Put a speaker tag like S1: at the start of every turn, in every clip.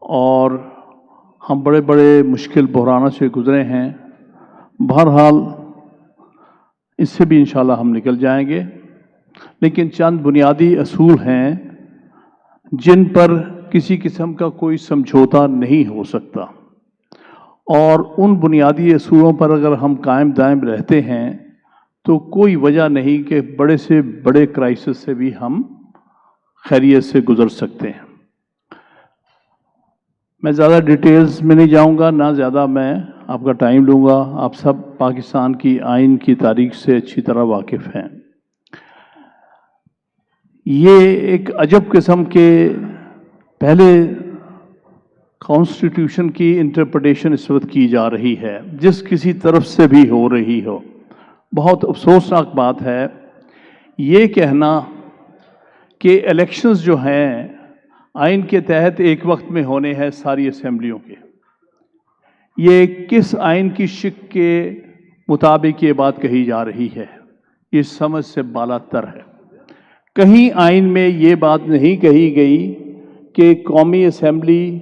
S1: اور ہم بڑے بڑے مشکل بحرانوں سے گزرے ہیں. بہرحال اس سے بھی انشاءاللہ ہم نکل جائیں گے، لیکن چند بنیادی اصول ہیں جن پر کسی قسم کا کوئی سمجھوتا نہیں ہو سکتا، اور ان بنیادی اصولوں پر اگر ہم قائم دائم رہتے ہیں تو کوئی وجہ نہیں کہ بڑے سے بڑے کرائسس سے بھی ہم خیریت سے گزر سکتے ہیں. میں زیادہ ڈیٹیلز میں نہیں جاؤں گا، نہ زیادہ میں آپ کا ٹائم لوں گا. آپ سب پاکستان کی آئین کی تاریخ سے اچھی طرح واقف ہیں. یہ ایک عجب قسم کے پہلے کانسٹیٹیوشن کی انٹرپریٹیشن اس وقت کی جا رہی ہے، جس کسی طرف سے بھی ہو رہی ہو. بہت افسوسناک بات ہے یہ کہنا کہ الیکشنز جو ہیں آئین کے تحت ایک وقت میں ہونے ہیں ساری اسمبلیوں کے. یہ کس آئین کی شک کے مطابق یہ بات کہی جا رہی ہے؟ یہ سمجھ سے بالا تر ہے. کہیں آئین میں یہ بات نہیں کہی گئی کہ قومی اسمبلی،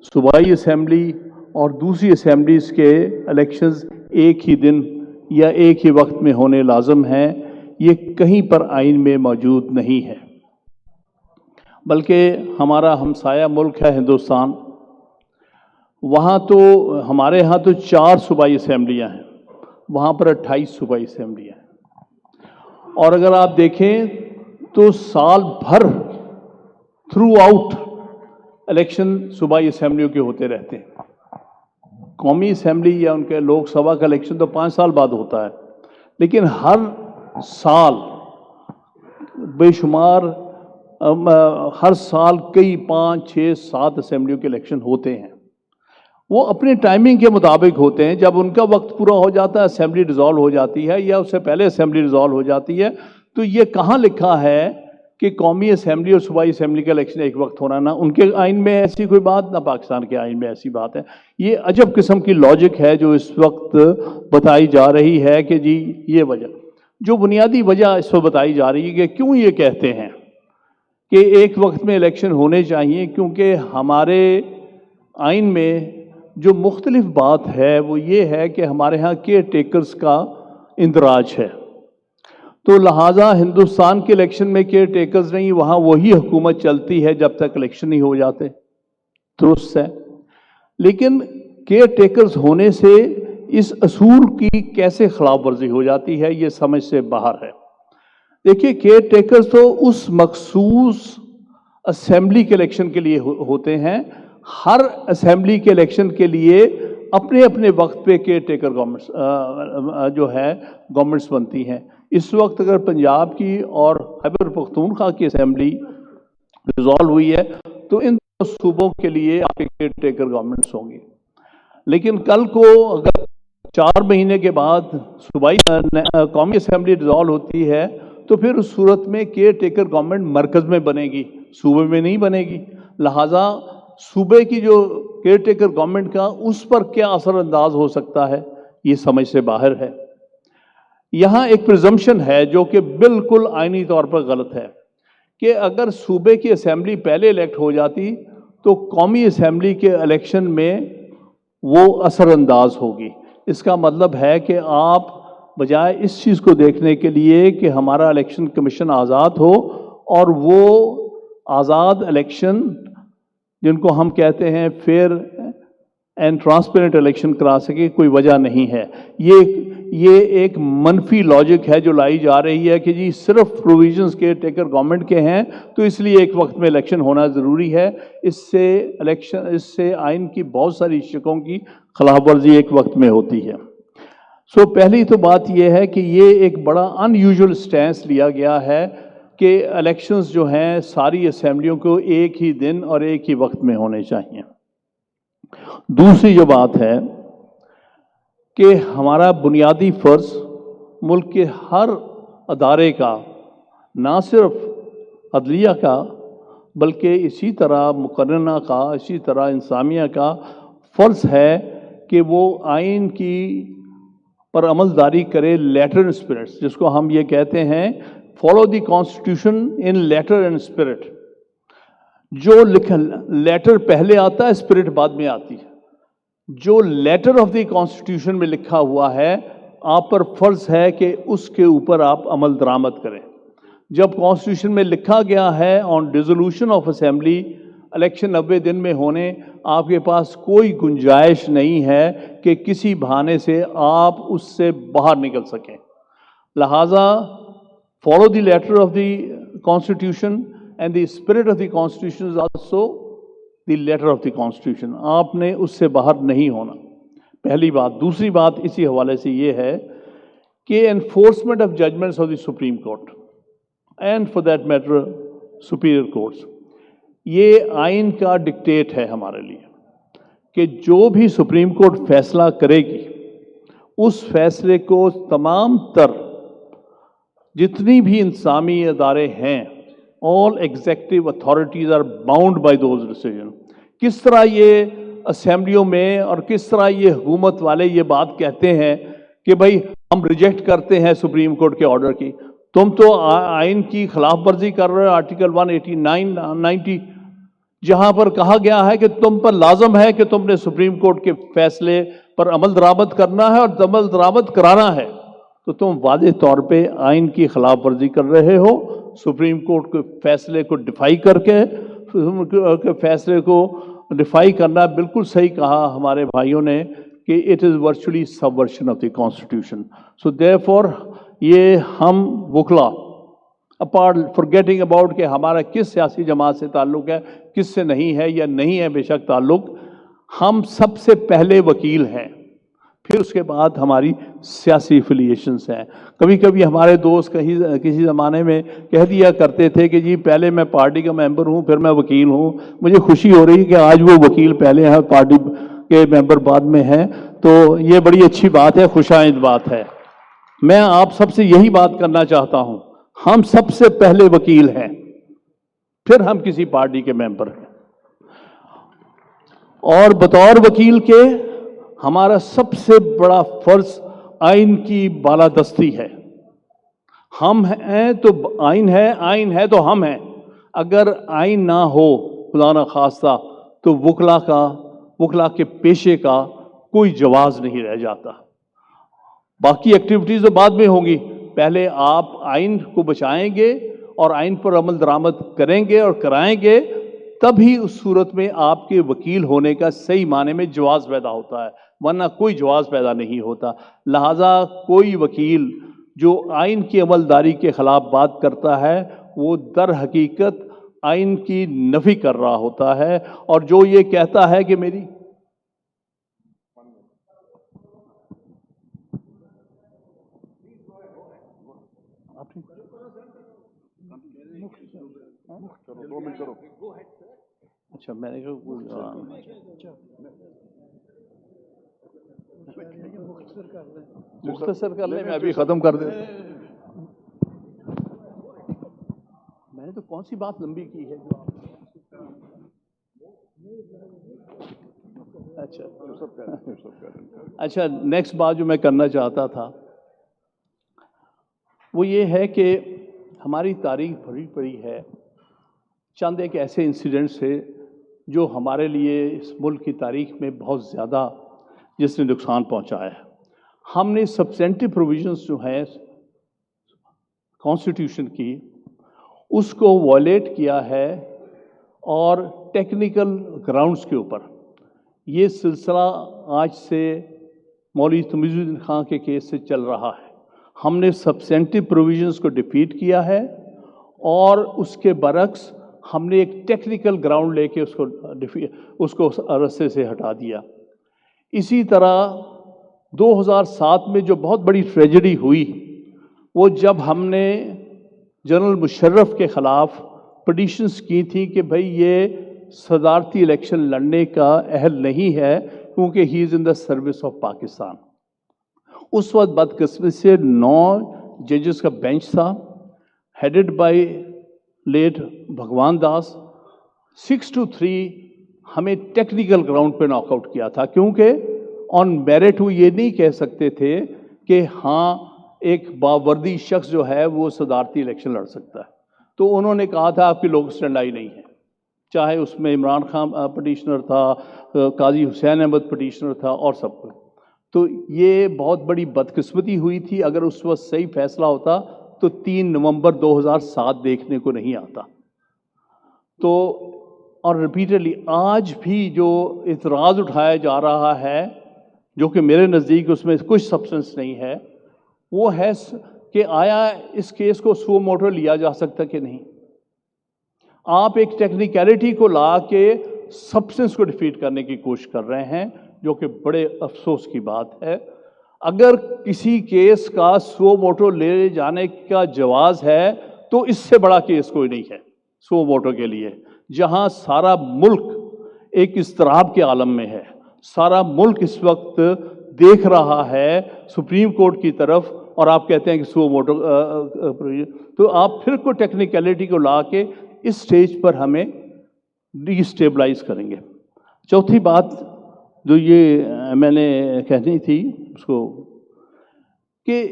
S1: صوبائی اسمبلی اور دوسری اسمبلیز کے الیکشنز ایک ہی دن یا ایک ہی وقت میں ہونے لازم ہیں. یہ کہیں پر آئین میں موجود نہیں ہے. بلکہ ہمارا ہمسایہ ملک ہے ہندوستان، وہاں تو ہمارے ہاں تو 4 صوبائی اسمبلیاں ہیں، وہاں پر 28 صوبائی اسمبلیاں ہیں. اور اگر آپ دیکھیں تو سال بھر تھرو آؤٹ الیکشن صوبائی اسمبلیوں کے ہوتے رہتے ہیں. قومی اسمبلی یا ان کے لوک سبھا کا الیکشن تو 5 سال بعد ہوتا ہے، لیکن ہر سال بے شمار ہر سال کئی 5، 6، 7 اسمبلیوں کے الیکشن ہوتے ہیں. وہ اپنے ٹائمنگ کے مطابق ہوتے ہیں. جب ان کا وقت پورا ہو جاتا ہے، اسمبلی ڈیزالو ہو جاتی ہے یا اس سے پہلے اسمبلی ڈیزالو ہو جاتی ہے، تو یہ کہاں لکھا ہے کہ قومی اسمبلی اور صوبائی اسمبلی کا الیکشن ایک وقت ہونا؟ نہ ان کے آئین میں ایسی کوئی بات، نہ پاکستان کے آئین میں ایسی بات ہے. یہ عجب قسم کی لاجک ہے جو اس وقت بتائی جا رہی ہے کہ جی یہ وجہ، جو بنیادی وجہ اس وقت بتائی جا رہی ہے کہ کیوں یہ کہتے ہیں کہ ایک وقت میں الیکشن ہونے چاہیے. کیونکہ ہمارے آئین میں جو مختلف بات ہے وہ یہ ہے کہ ہمارے ہاں کیئر ٹیکرز کا اندراج ہے، تو لہٰذا ہندوستان کے الیکشن میں کیئر ٹیکرز نہیں، وہاں وہی حکومت چلتی ہے جب تک الیکشن نہیں ہو جاتے. درست ہے، لیکن کیئر ٹیکرز ہونے سے اس اصول کی کیسے خلاف ورزی ہو جاتی ہے، یہ سمجھ سے باہر ہے. دیکھیے کیئر ٹیکرز تو اس مخصوص اسمبلی کے الیکشن کے لیے ہوتے ہیں. ہر اسمبلی کے الیکشن کے لیے اپنے اپنے وقت پہ کیئر ٹیکر گورنمنٹس جو ہے گورنمنٹس بنتی ہیں. اس وقت اگر پنجاب کی اور خیبر پختونخوا کی اسمبلی ریزالو ہوئی ہے تو ان صوبوں کے لیے آپ کے کیئر ٹیکر گورنمنٹس ہوں گی. لیکن کل کو اگر 4 مہینے کے بعد صوبائی قومی اسمبلی ریزالو ہوتی ہے تو پھر اس صورت میں کیئر ٹیکر گورنمنٹ مرکز میں بنے گی، صوبے میں نہیں بنے گی. لہٰذا صوبے کی جو کیئر ٹیکر گورنمنٹ کا اس پر کیا اثر انداز ہو سکتا ہے، یہ سمجھ سے باہر ہے. یہاں ایک پریزمپشن ہے جو کہ بالکل آئینی طور پر غلط ہے کہ اگر صوبے کی اسمبلی پہلے الیکٹ ہو جاتی تو قومی اسمبلی کے الیکشن میں وہ اثر انداز ہوگی. اس کا مطلب ہے کہ آپ بجائے اس چیز کو دیکھنے کے لیے کہ ہمارا الیکشن کمیشن آزاد ہو اور وہ آزاد الیکشن جن کو ہم کہتے ہیں فیئر اینڈ ٹرانسپیرنٹ الیکشن کرا سکے، کوئی وجہ نہیں ہے. یہ ایک منفی لاجک ہے جو لائی جا رہی ہے کہ جی صرف پروویژنز کے ٹیکر گورنمنٹ کے ہیں تو اس لیے ایک وقت میں الیکشن ہونا ضروری ہے. اس سے آئین کی بہت ساری شقوں کی خلاف ورزی ایک وقت میں ہوتی ہے. پہلی تو بات یہ ہے کہ یہ ایک بڑا ان یوزول سٹینس لیا گیا ہے کہ الیکشنز جو ہیں ساری اسمبلیوں کو ایک ہی دن اور ایک ہی وقت میں ہونے چاہیے. دوسری جو بات ہے کہ ہمارا بنیادی فرض ملک کے ہر ادارے کا، نہ صرف عدلیہ کا بلکہ اسی طرح مقننہ کا، اسی طرح انتظامیہ کا فرض ہے کہ وہ آئین کی پر عمل داری کرے لیٹر اینڈ اسپرٹ، جس کو ہم یہ کہتے ہیں follow the constitution in letter and spirit. جو لیٹر پہلے آتا ہے اسپرٹ بعد میں آتی ہے. جو لیٹر آف دی کانسٹیٹیوشن میں لکھا ہوا ہے آپ پر فرض ہے کہ اس کے اوپر آپ عمل درآمد کریں. جب کانسٹیٹیوشن میں لکھا گیا ہے آن ڈیزولوشن آف اسمبلی الیکشن 90 دن میں ہونے، آپ کے پاس کوئی گنجائش نہیں ہے کہ کسی بہانے سے آپ اس سے باہر نکل سکیں. لہٰذا follow the letter of the constitution and the spirit of the constitution is also the letter of the constitution. آپ نے اس سے باہر نہیں ہونا، پہلی بات. دوسری بات اسی حوالے سے یہ ہے کہ enforcement of judgments of the supreme court and for that matter superior courts, یہ آئین کا ڈکٹیٹ ہے ہمارے لیے کہ جو بھی سپریم کورٹ فیصلہ کرے گی اس فیصلے کو تمام تر جتنی بھی انتظامی ادارے ہیں all executive authorities are bound by those decisions. کس طرح یہ اسمبلیوں میں اور کس طرح یہ حکومت والے یہ بات کہتے ہیں کہ بھائی ہم ریجیکٹ کرتے ہیں سپریم کورٹ کے آرڈر کی. تم تو آئین کی خلاف ورزی کر رہے ہو. آرٹیکل 189 90 جہاں پر کہا گیا ہے کہ تم پر لازم ہے کہ تم نے سپریم کورٹ کے فیصلے پر عمل درآمد کرنا ہے اور عمل درآمد کرانا ہے، تو تم واضح طور پہ آئین کی خلاف ورزی کر رہے ہو. سپریم کورٹ کے فیصلے کو ڈیفائی کر کے فیصلے کو ڈیفائی کرنا بالکل صحیح کہا ہمارے بھائیوں نے کہ it is virtually subversion of the constitution. So therefore یہ ہم وکلا اپارٹ فارگیٹنگ اباؤٹ کہ ہمارا کس سیاسی جماعت سے تعلق ہے کس سے نہیں ہے یا نہیں ہے بے شک تعلق، ہم سب سے پہلے وکیل ہیں، پھر اس کے بعد ہماری سیاسی افیلیشنز ہیں. کبھی کبھی ہمارے دوست کسی زمانے میں کہہ دیا کرتے تھے کہ جی پہلے میں پارٹی کا ممبر ہوں پھر میں وکیل ہوں. مجھے خوشی ہو رہی ہے کہ آج وہ وکیل پہلے ہیں پارٹی کے ممبر بعد میں ہیں، تو یہ بڑی اچھی بات ہے، خوش آئند بات ہے. میں آپ سب سے یہی بات کرنا چاہتا ہوں، ہم سب سے پہلے وکیل ہیں پھر ہم کسی پارٹی کے ممبر ہیں. اور بطور وکیل کے ہمارا سب سے بڑا فرض آئین کی بالادستی ہے. ہم ہیں تو آئین ہے، آئین ہے تو ہم ہیں. اگر آئین نہ ہو خدا نہ خواستہ تو وکلا کے پیشے کا کوئی جواز نہیں رہ جاتا. باقی ایکٹیویٹیز تو بعد میں ہوں گی، پہلے آپ آئین کو بچائیں گے اور آئین پر عمل درآمد کریں گے اور کرائیں گے، تبھی اس صورت میں آپ کے وکیل ہونے کا صحیح معنی میں جواز پیدا ہوتا ہے، ورنہ کوئی جواز پیدا نہیں ہوتا. لہٰذا کوئی وکیل جو آئین کی عملداری کے خلاف بات کرتا ہے وہ در حقیقت آئین کی نفی کر رہا ہوتا ہے. اور جو یہ کہتا ہے کہ میری اچھا میں نے مختصر کر لیں، میں ابھی ختم کر دیں. میں نے تو کون سی بات لمبی کی ہے جو اچھا نیکسٹ بات جو میں کرنا چاہتا تھا وہ یہ ہے کہ ہماری تاریخ بھری پڑی ہے چند ایک ایسے انسیڈنٹس سے جو ہمارے لیے اس ملک کی تاریخ میں بہت زیادہ جس نے نقصان پہنچایا ہے. ہم نے سبسٹینٹیو پروویژنس جو ہیں کانسٹیٹیوشن کی اس کو وائلیٹ کیا ہے اور ٹیکنیکل گراؤنڈز کے اوپر. یہ سلسلہ آج سے مولوی تمیز الدین خان کے کیس سے چل رہا ہے. ہم نے سبسٹینٹیو پروویژنس کو ڈیفیٹ کیا ہے اور اس کے برعکس ہم نے ایک ٹیکنیکل گراؤنڈ لے کے اس کو رستے سے ہٹا دیا. اسی طرح 2007 میں جو بہت بڑی ٹریجڈی ہوئی وہ جب ہم نے جنرل مشرف کے خلاف پٹیشنز کی تھی کہ بھئی یہ صدارتی الیکشن لڑنے کا اہل نہیں ہے کیونکہ ہی از ان دا سروس آف پاکستان. اس وقت بدقسمتی سے 9 ججز کا بینچ تھا ہیڈڈ بائی لیٹ بھگوان داس. 6-3 ہمیں ٹیکنیکل گراؤنڈ پہ ناک آؤٹ کیا تھا کیونکہ آن میرٹ وہ یہ نہیں کہہ سکتے تھے کہ ہاں ایک باوردی شخص جو ہے وہ صدارتی الیکشن لڑ سکتا ہے. تو انہوں نے کہا تھا آپ کی لوگ اسٹینڈ آئی نہیں ہے. چاہے اس میں عمران خان پٹیشنر تھا، قاضی حسین احمد پٹیشنر تھا اور سب کچھ. تو یہ بہت بڑی بدقسمتی ہوئی تھی. اگر اس وقت صحیح فیصلہ ہوتا تو 3 نومبر 2007 دیکھنے کو نہیں آتا. تو اور ریپیٹڈلی آج بھی جو اعتراض اٹھایا جا رہا ہے، جو کہ میرے نزدیک اس میں کچھ سبسٹنس نہیں ہے، وہ ہے کہ آیا اس کیس کو سو موٹو لیا جا سکتا کہ نہیں. آپ ایک ٹیکنیکلٹی کو لا کے سبسٹنس کو ڈیفیٹ کرنے کی کوشش کر رہے ہیں، جو کہ بڑے افسوس کی بات ہے. اگر کسی کیس کا سو موٹو لے جانے کا جواز ہے تو اس سے بڑا کیس کوئی نہیں ہے سو موٹو کے لیے، جہاں سارا ملک ایک اضطراب کے عالم میں ہے. سارا ملک اس وقت دیکھ رہا ہے سپریم کورٹ کی طرف، اور آپ کہتے ہیں کہ سو موٹو. تو آپ پھر کو ٹیکنیکلٹی کو لا کے اس سٹیج پر ہمیں ڈی اسٹیبلائز کریں گے. چوتھی بات جو یہ میں نے کہنی تھی اس کو، کہ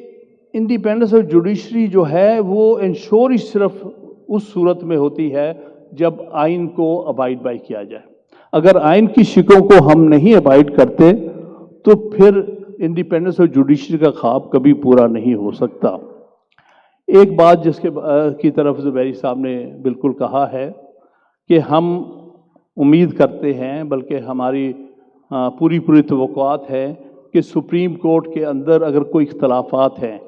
S1: انڈیپینڈنس آف جوڈیشری جو ہے وہ انشور صرف اس صورت میں ہوتی ہے جب آئین کو ابائڈ بائی کیا جائے. اگر آئین کی شکوں کو ہم نہیں ابائڈ کرتے تو پھر انڈیپینڈنس آف جوڈیشری کا خواب کبھی پورا نہیں ہو سکتا. ایک بات جس کی طرف زبیری صاحب نے بالکل کہا ہے کہ ہم امید کرتے ہیں، بلکہ ہماری پوری توقعات ہے کہ سپریم کورٹ کے اندر اگر کوئی اختلافات ہیں،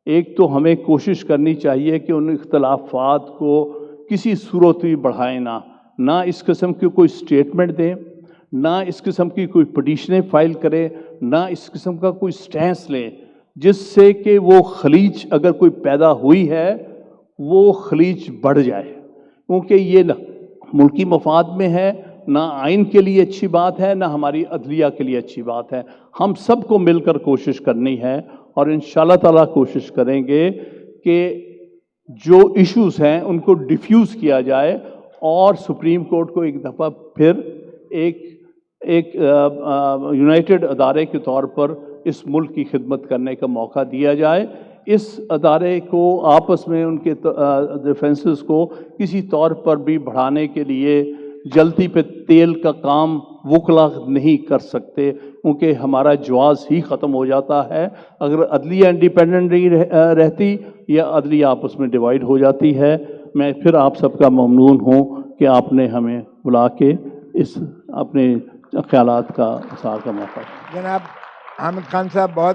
S1: ایک تو ہمیں کوشش کرنی چاہیے کہ ان اختلافات کو کسی صورت بھی بڑھائیں نہ اس قسم کی کوئی سٹیٹمنٹ دیں، نہ اس قسم کی کوئی پٹیشنیں فائل کرے، نہ اس قسم کا کوئی سٹینس لیں جس سے کہ وہ خلیج اگر کوئی پیدا ہوئی ہے وہ خلیج بڑھ جائے. کیونکہ یہ نہ ملکی مفاد میں ہے، نہ آئین کے لیے اچھی بات ہے، نہ ہماری عدلیہ کے لیے اچھی بات ہے. ہم سب کو مل کر کوشش کرنی ہے اور انشاءاللہ تعالیٰ کوشش کریں گے کہ جو ایشوز ہیں ان کو ڈیفیوز کیا جائے اور سپریم کورٹ کو ایک دفعہ پھر ایک یونائٹڈ ادارے کے طور پر اس ملک کی خدمت کرنے کا موقع دیا جائے. اس ادارے کو آپس میں ان کے ڈیفنسز کو کسی طور پر بھی بڑھانے کے لیے جلتی پہ تیل کا کام وکلا نہیں کر سکتے، کیونکہ ہمارا جواز ہی ختم ہو جاتا ہے اگر عدلیہ انڈیپینڈنٹ نہیں رہتی یا عدلیہ آپس میں ڈیوائیڈ ہو جاتی ہے. میں پھر آپ سب کا ممنون ہوں کہ آپ نے ہمیں بلا کے اس اپنے خیالات کا اظہار کا موقع.
S2: جناب حامد خان صاحب بہت